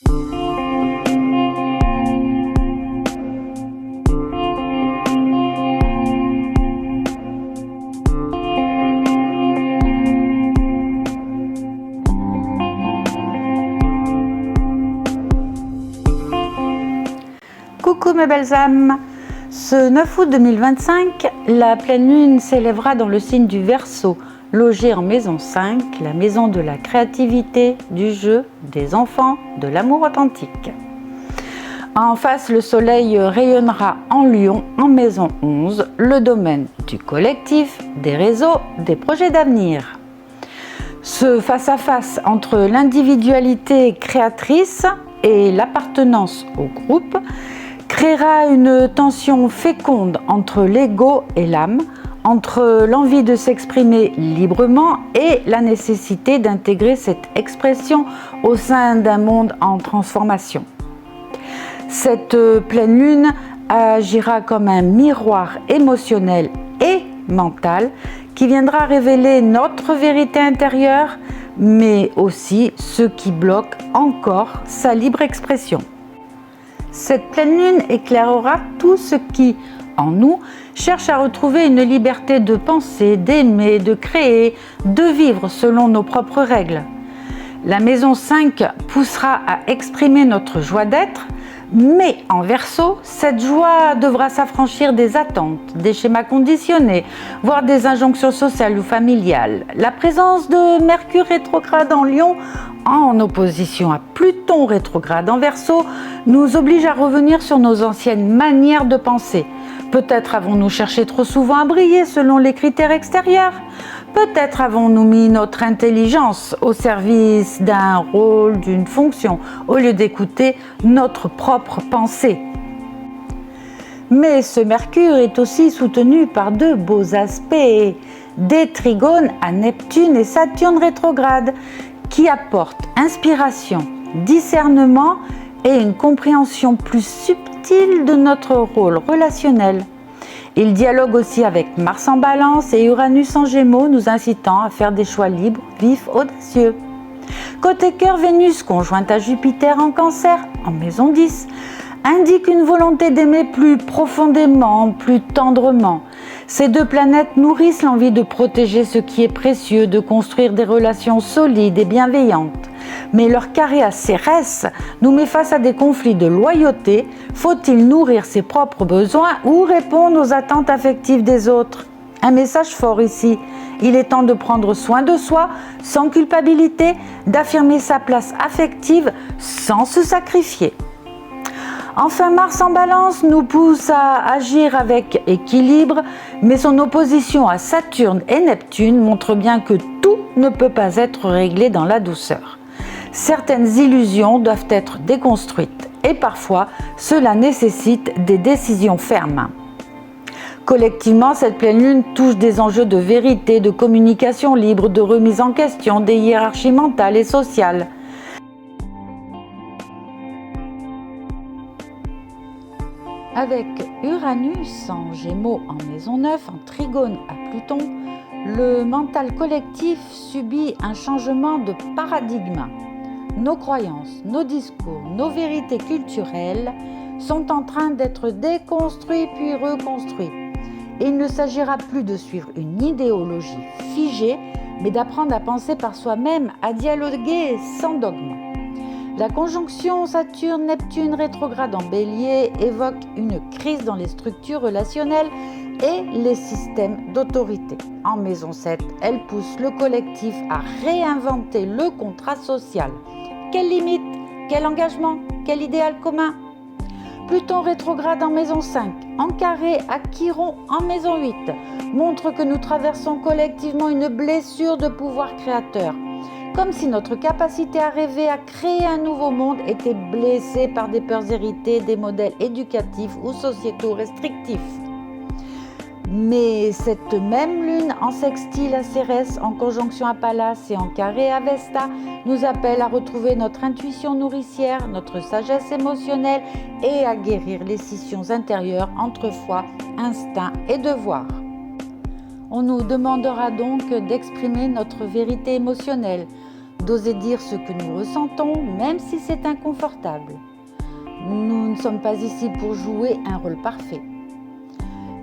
Coucou mes belles âmes! Ce 9 août 2025, la pleine lune s'élèvera dans le signe du Verseau, logé en maison 5, la maison de la créativité, du jeu, des enfants, de l'amour authentique. En face, le soleil rayonnera en Lion, en maison 11, le domaine du collectif, des réseaux, des projets d'avenir. Ce face-à-face entre l'individualité créatrice et l'appartenance au groupe créera une tension féconde entre l'ego et l'âme, entre l'envie de s'exprimer librement et la nécessité d'intégrer cette expression au sein d'un monde en transformation. Cette pleine lune agira comme un miroir émotionnel et mental qui viendra révéler notre vérité intérieure, mais aussi ce qui bloque encore sa libre expression. Cette pleine lune éclairera tout ce qui, en nous, cherche à retrouver une liberté de penser, d'aimer, de créer, de vivre selon nos propres règles. La maison 5 poussera à exprimer notre joie d'être, mais en Verseau, cette joie devra s'affranchir des attentes, des schémas conditionnés, voire des injonctions sociales ou familiales. La présence de Mercure rétrograde en Lion, en opposition à Pluton rétrograde en Verseau, nous oblige à revenir sur nos anciennes manières de penser. Peut-être avons-nous cherché trop souvent à briller selon les critères extérieurs. Peut-être avons-nous mis notre intelligence au service d'un rôle, d'une fonction, au lieu d'écouter notre propre pensée. Mais ce Mercure est aussi soutenu par deux beaux aspects, des trigones à Neptune et Saturne rétrograde, qui apportent inspiration, discernement et une compréhension plus subtile de notre rôle relationnel. Il dialogue aussi avec Mars en Balance et Uranus en Gémeaux, nous incitant à faire des choix libres, vifs, audacieux. Côté cœur, Vénus, conjointe à Jupiter en Cancer, en maison 10, indique une volonté d'aimer plus profondément, plus tendrement. Ces deux planètes nourrissent l'envie de protéger ce qui est précieux, de construire des relations solides et bienveillantes. Mais leur carré à Cérès nous met face à des conflits de loyauté. Faut-il nourrir ses propres besoins ou répondre aux attentes affectives des autres? Un message fort ici. Il est temps de prendre soin de soi sans culpabilité, d'affirmer sa place affective sans se sacrifier. Enfin, Mars en Balance nous pousse à agir avec équilibre, mais son opposition à Saturne et Neptune montre bien que tout ne peut pas être réglé dans la douceur. Certaines illusions doivent être déconstruites et parfois cela nécessite des décisions fermes. Collectivement, cette pleine lune touche des enjeux de vérité, de communication libre, de remise en question des hiérarchies mentales et sociales. Avec Uranus en Gémeaux en maison 9, en trigone à Pluton, le mental collectif subit un changement de paradigme. Nos croyances, nos discours, nos vérités culturelles sont en train d'être déconstruits puis reconstruits. Et il ne s'agira plus de suivre une idéologie figée, mais d'apprendre à penser par soi-même, à dialoguer sans dogme. La conjonction Saturne-Neptune rétrograde en Bélier évoque une crise dans les structures relationnelles et les systèmes d'autorité. En maison 7, elle pousse le collectif à réinventer le contrat social. Quelles limites? Quel engagement? Quel idéal commun? Pluton rétrograde en maison 5, en carré à Chiron en maison 8, montre que nous traversons collectivement une blessure de pouvoir créateur. Comme si notre capacité à rêver, à créer un nouveau monde était blessée par des peurs héritées, des modèles éducatifs ou sociétaux restrictifs. Mais cette même lune en sextile à Cérès, en conjonction à Pallas et en carré à Vesta, nous appelle à retrouver notre intuition nourricière, notre sagesse émotionnelle et à guérir les scissions intérieures entre foi, instinct et devoir. On nous demandera donc d'exprimer notre vérité émotionnelle, d'oser dire ce que nous ressentons, même si c'est inconfortable. Nous ne sommes pas ici pour jouer un rôle parfait.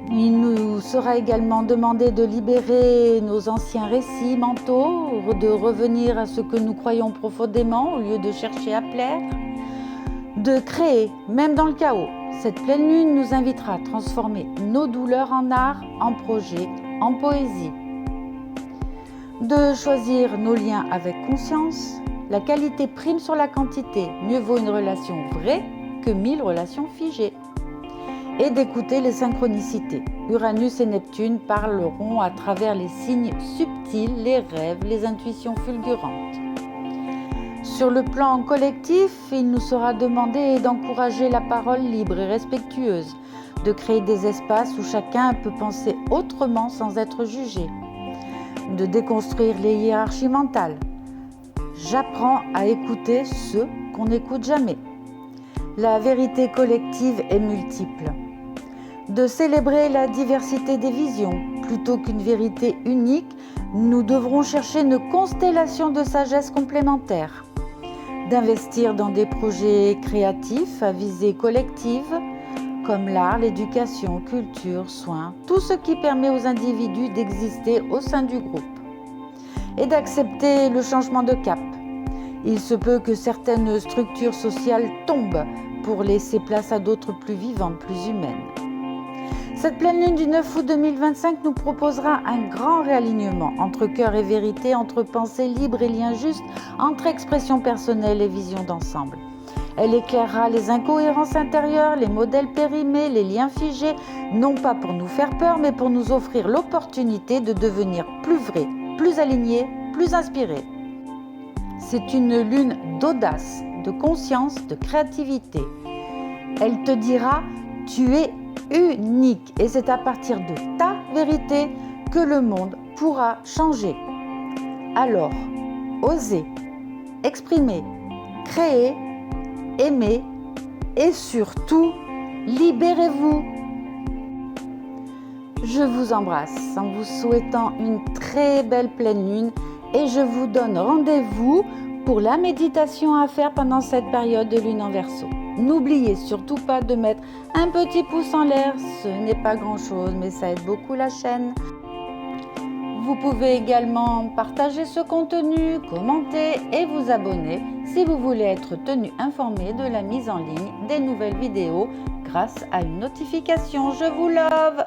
Il nous sera également demandé de libérer nos anciens récits mentaux, de revenir à ce que nous croyons profondément au lieu de chercher à plaire, de créer, même dans le chaos. Cette pleine lune nous invitera à transformer nos douleurs en art, en projet, en poésie. De choisir nos liens avec conscience. La qualité prime sur la quantité. Mieux vaut une relation vraie que 1000 relations figées. Et d'écouter les synchronicités. Uranus et Neptune parleront à travers les signes subtils, les rêves, les intuitions fulgurantes. Sur le plan collectif, il nous sera demandé d'encourager la parole libre et respectueuse, de créer des espaces où chacun peut penser autrement sans être jugé, de déconstruire les hiérarchies mentales. J'apprends à écouter ceux qu'on n'écoute jamais. La vérité collective est multiple. De célébrer la diversité des visions. Plutôt qu'une vérité unique, nous devrons chercher une constellation de sagesse complémentaires. D'investir dans des projets créatifs à visée collective, comme l'art, l'éducation, culture, soins, tout ce qui permet aux individus d'exister au sein du groupe. Et d'accepter le changement de cap. Il se peut que certaines structures sociales tombent pour laisser place à d'autres plus vivantes, plus humaines. Cette pleine lune du 9 août 2025 nous proposera un grand réalignement entre cœur et vérité, entre pensée libre et lien juste, entre expression personnelle et vision d'ensemble. Elle éclairera les incohérences intérieures, les modèles périmés, les liens figés, non pas pour nous faire peur, mais pour nous offrir l'opportunité de devenir plus vrais, plus alignés, plus inspirés. C'est une lune d'audace, de conscience, de créativité. Elle te dira « tu es unique » et c'est à partir de ta vérité que le monde pourra changer. Alors, osez, exprimez, créez, aimez et surtout, libérez-vous. Je vous embrasse en vous souhaitant une très belle pleine lune et je vous donne rendez-vous pour la méditation à faire pendant cette période de lune en Verseau. N'oubliez surtout pas de mettre un petit pouce en l'air, ce n'est pas grand-chose mais ça aide beaucoup la chaîne. Vous pouvez également partager ce contenu, commenter et vous abonner si vous voulez être tenu informé de la mise en ligne des nouvelles vidéos grâce à une notification. Je vous love!